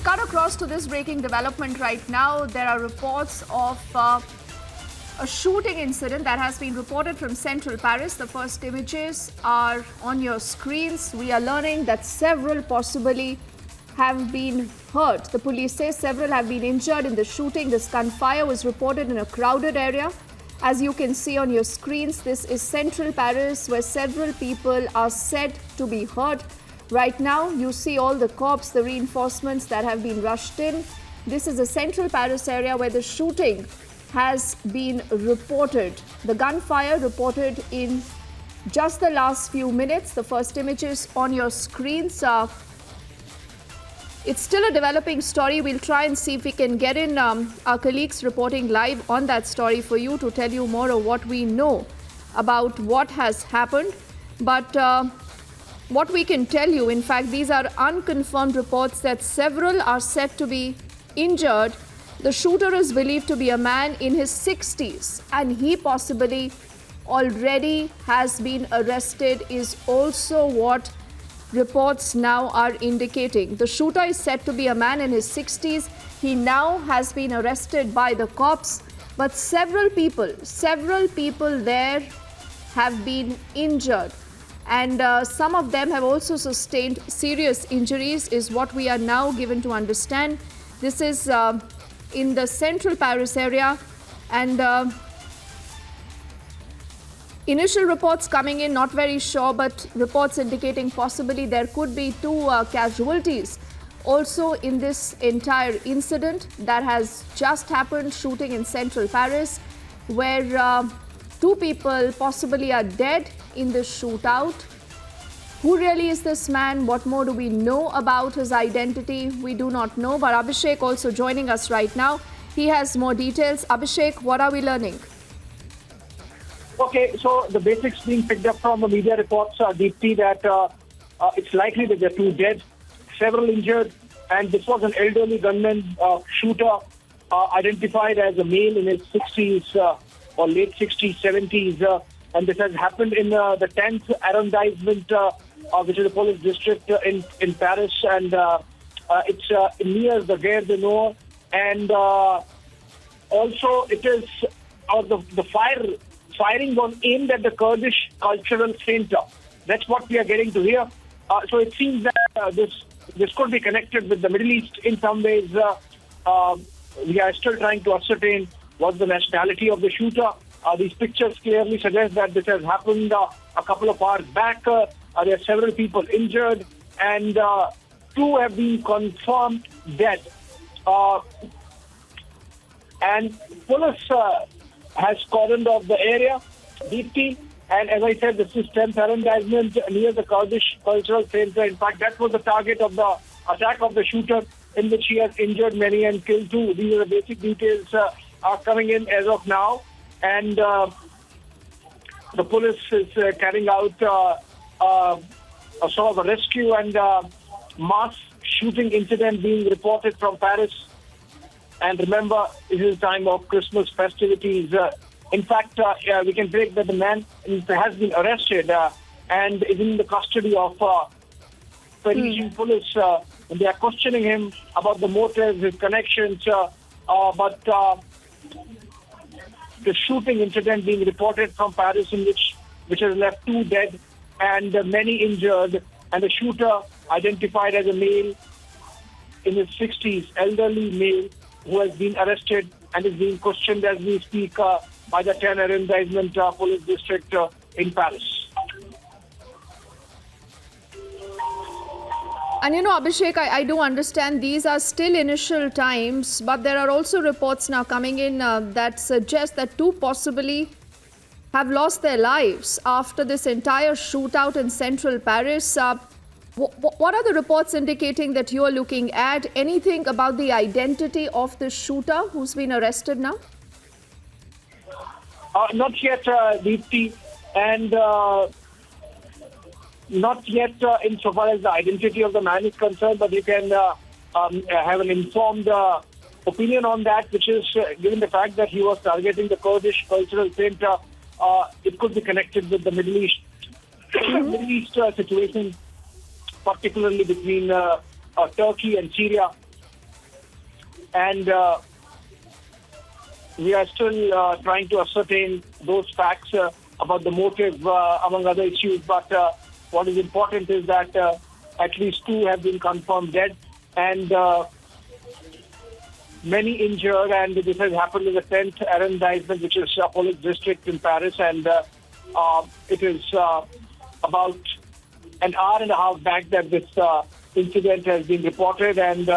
cut across to this breaking development right now. There are reports of a shooting incident that has been reported from central Paris. The first images are on your screens. We are learning that several possibly have been hurt. The police say several have been injured in the shooting. This gunfire was reported in a crowded area. As you can see on your screens, this is central Paris where several people are said to be hurt. Right now, you see all the cops, the reinforcements that have been rushed in. This is a central Paris area where the shooting has been reported. The gunfire reported in just the last few minutes. The first images on your screens. It's still a developing story. We'll try and see if we can get in our colleagues reporting live on that story for you to tell you more of what we know about what has happened. But what we can tell you, in fact, these are unconfirmed reports that several are said to be injured. The shooter is believed to be a man in his 60s, and he possibly already has been arrested, is also what reports now are indicating. The shooter is said to be a man in his 60s. He now has been arrested by the cops, but several people there have been injured. And some of them have also sustained serious injuries, is what we are now given to understand. This is in the central Paris area, and initial reports coming in, not very sure, but reports indicating possibly there could be two casualties also in this entire incident that has just happened, shooting in central Paris, where two people possibly are dead in this shootout. Who really is this man? What more do we know about his identity? We do not know. But Abhishek also joining us right now. He has more details. Abhishek, what are we learning? Okay, so the basics being picked up from the media reports, Deepti, that it's likely that there are two dead, several injured, and this was an elderly gunman shooter identified as a male in his 60s or late 60s, 70s. And this has happened in the 10th arrondissement, which is the police district in Paris, and it's near the Gare du Nord. And also, it is the firing was aimed at the Kurdish Cultural Center. That's what we are getting to hear. So it seems that this could be connected with the Middle East in some ways. We are still trying to ascertain what's the nationality of the shooter. These pictures clearly suggest that this has happened a couple of hours back. There are several people injured, and two have been confirmed dead. And police has cordoned off the area, Deepti. And as I said, this is 10th arrondissement near the Kurdish Cultural Center. In fact, that was the target of the attack of the shooter, in which he has injured many and killed two. These are the basic details are coming in as of now. And the police is carrying out a sort of a rescue and mass shooting incident being reported from Paris. And remember, this is the time of Christmas festivities. In fact, we can predict that the man has been arrested and is in the custody of Parisian police. And they are questioning him about the motives, his connections, but the shooting incident being reported from Paris, in which has left two dead and many injured, and the shooter identified as a male in his 60s, elderly male, who has been arrested and is being questioned as we speak by the 10th arrondissement police district in Paris. And Abhishek, I do understand these are still initial times, but there are also reports now coming in that suggest that two possibly have lost their lives after this entire shootout in central Paris. What are the reports indicating that you are looking at? Anything about the identity of the shooter who's been arrested now? Not yet, Deepti, and not yet insofar as the identity of the man is concerned, but you can have an informed opinion on that, which is given the fact that he was targeting the Kurdish Cultural Center, it could be connected with the Middle East situation, particularly between Turkey and Syria. and we are still trying to ascertain those facts about the motive, among other issues. But what is important is that at least 2 have been confirmed dead, and many injured. And this has happened in the 10th arrondissement, which is a police district in Paris. And it is about an hour and a half back that this incident has been reported, and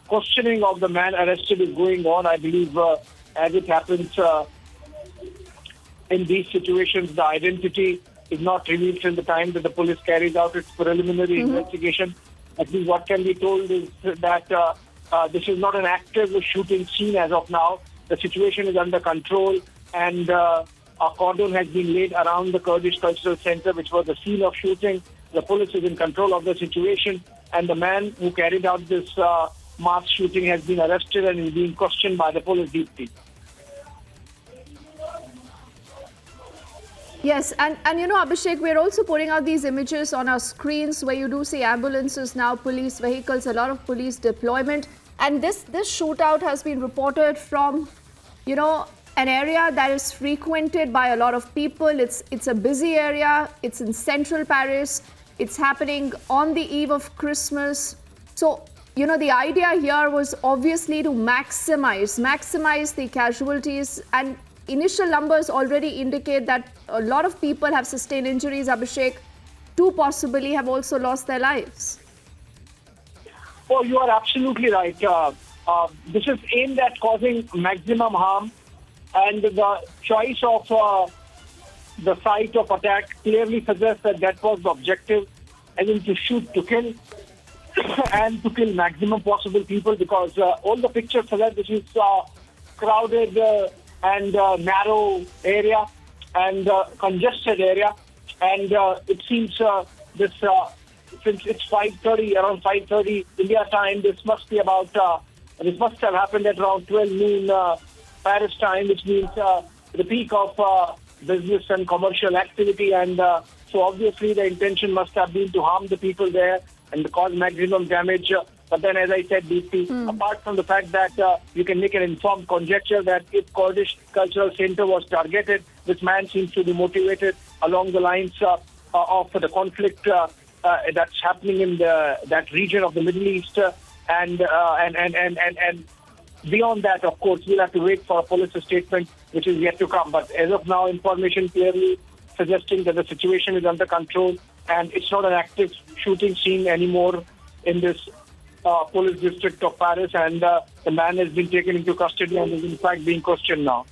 questioning of the man arrested is going on. I believe, as it happens in these situations, the identity is not revealed till the time that the police carries out its preliminary investigation. At least what can be told is that this is not an active shooting scene as of now. The situation is under control, and a cordon has been laid around the Kurdish Cultural Center, which was the scene of shooting. The police is in control of the situation, and the man who carried out this mass shooting has been arrested and is being questioned by the police deeply. Yes, and you know, Abhishek, we're also putting out these images on our screens where you do see ambulances now, police vehicles, a lot of police deployment. And this shootout has been reported from, you know, an area that is frequented by a lot of people. It's a busy area. It's in central Paris. It's happening on the eve of Christmas. So, you know, the idea here was obviously to maximize the casualties, and initial numbers already indicate that a lot of people have sustained injuries, Abhishek. 2 possibly have also lost their lives. Oh, you are absolutely right. This is aimed at causing maximum harm, and the choice of the site of attack clearly suggests that that was the objective, as in to shoot to kill and to kill maximum possible people, because all the pictures suggest this is crowded and narrow area and congested area, and it seems this since it's 5:30, around 5:30 India time, this must have happened at around 12 noon Paris time, which means the peak of business and commercial activity, and so obviously the intention must have been to harm the people there and cause maximum damage. But then, as I said, DP, apart from the fact that you can make an informed conjecture that if Kurdish Cultural Center was targeted, this man seems to be motivated along the lines of the conflict that's happening in that region of the Middle East, and beyond that, of course, we'll have to wait for a police statement, which is yet to come. But as of now, information clearly suggesting that the situation is under control, and it's not an active shooting scene anymore in this police district of Paris, and the man has been taken into custody and is in fact being questioned now.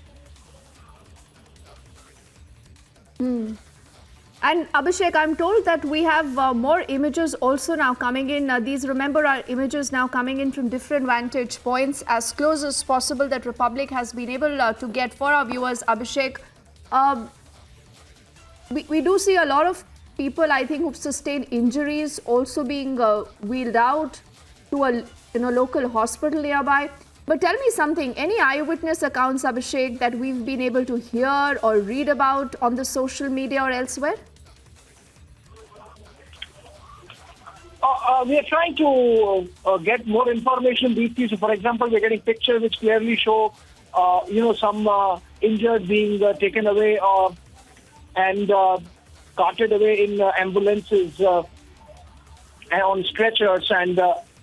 And Abhishek, I'm told that we have more images also now coming in. These, remember, are images now coming in from different vantage points, as close as possible that Republic has been able to get for our viewers. Abhishek, we do see a lot of people, I think, who've sustained injuries also being wheeled out to a local hospital nearby. But tell me something, any eyewitness accounts, Abhishek, that we've been able to hear or read about on the social media or elsewhere? We are trying to get more information these days. So, for example, we're getting pictures which clearly show, some injured being taken away and carted away in ambulances on stretchers, and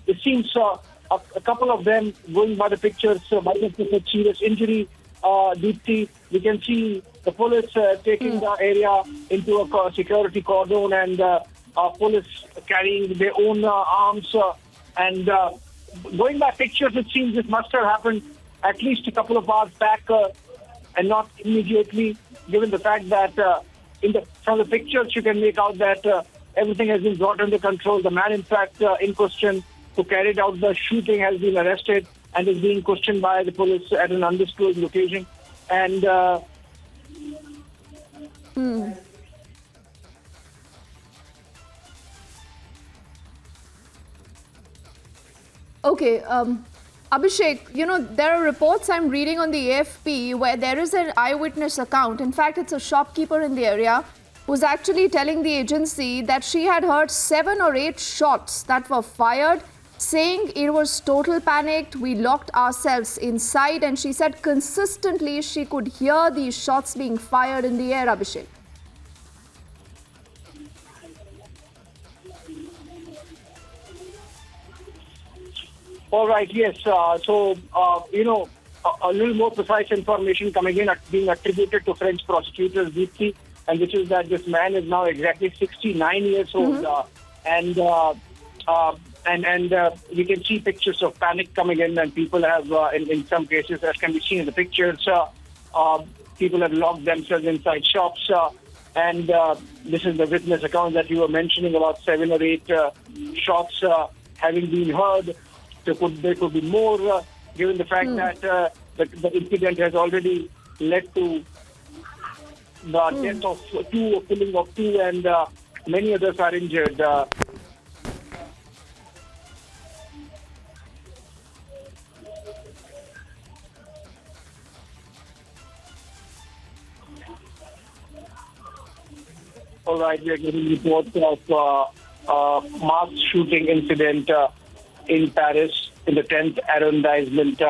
it seems a couple of them, going by the pictures, might have suffered serious injury. Deepti, we can see the police taking the area into a security cordon, and police carrying their own arms. And going by pictures, it seems it must have happened at least a couple of hours back, and not immediately, given the fact that from the pictures you can make out that everything has been brought under control. The man, in fact, in question, who carried out the shooting, has been arrested and is being questioned by the police at an undisclosed location. And Okay, Abhishek, there are reports I'm reading on the AFP where there is an eyewitness account. In fact, it's a shopkeeper in the area who's actually telling the agency that she had heard 7 or 8 shots that were fired. saying it was total panic. We locked ourselves inside, and she said consistently she could hear these shots being fired in the air, Abhishek. All right, yes. A little more precise information coming in, being attributed to French prosecutors, Deepti, and which is that this man is now exactly 69 years old, and we can see pictures of panic coming in, and people have, in some cases, as can be seen in the pictures, people have locked themselves inside shops, and this is the witness account that you were mentioning about 7 or 8 shots having been heard. There could be more, given the fact that the incident has already led to the death of 2, killing of 2, and many others are injured. All right, we are getting reports of mass shooting incident in Paris in the 10th arrondissement,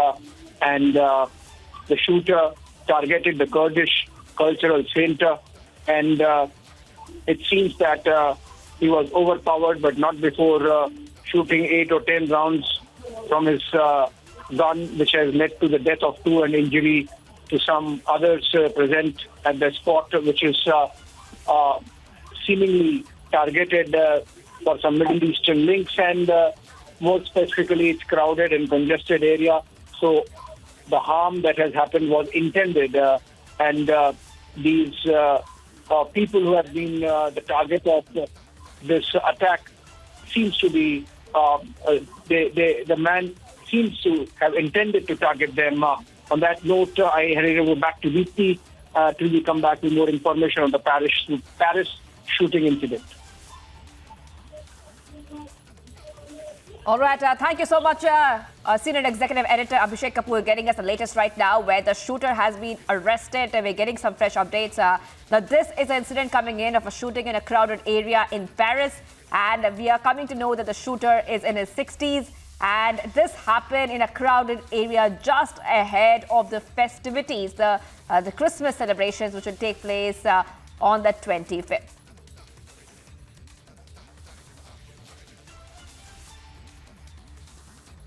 and the shooter targeted the Kurdish cultural center, and it seems that he was overpowered, but not before shooting 8 or 10 rounds from his gun, which has led to the death of 2 and injury to some others present at the spot, which is seemingly targeted for some Middle Eastern links, and more specifically, it's crowded and congested area. So the harm that has happened was intended, and these people who have been the target of this attack seems to be the man seems to have intended to target them. On that note, I hand it over back to Deepti till we come back with more information on the Paris shooting incident. All right, thank you so much, Senior Executive Editor Abhishek Kapoor, getting us the latest right now, where the shooter has been arrested, and we're getting some fresh updates. Now, this is an incident coming in of a shooting in a crowded area in Paris, and we are coming to know that the shooter is in his 60s, and this happened in a crowded area just ahead of the festivities, the Christmas celebrations, which will take place on the 25th.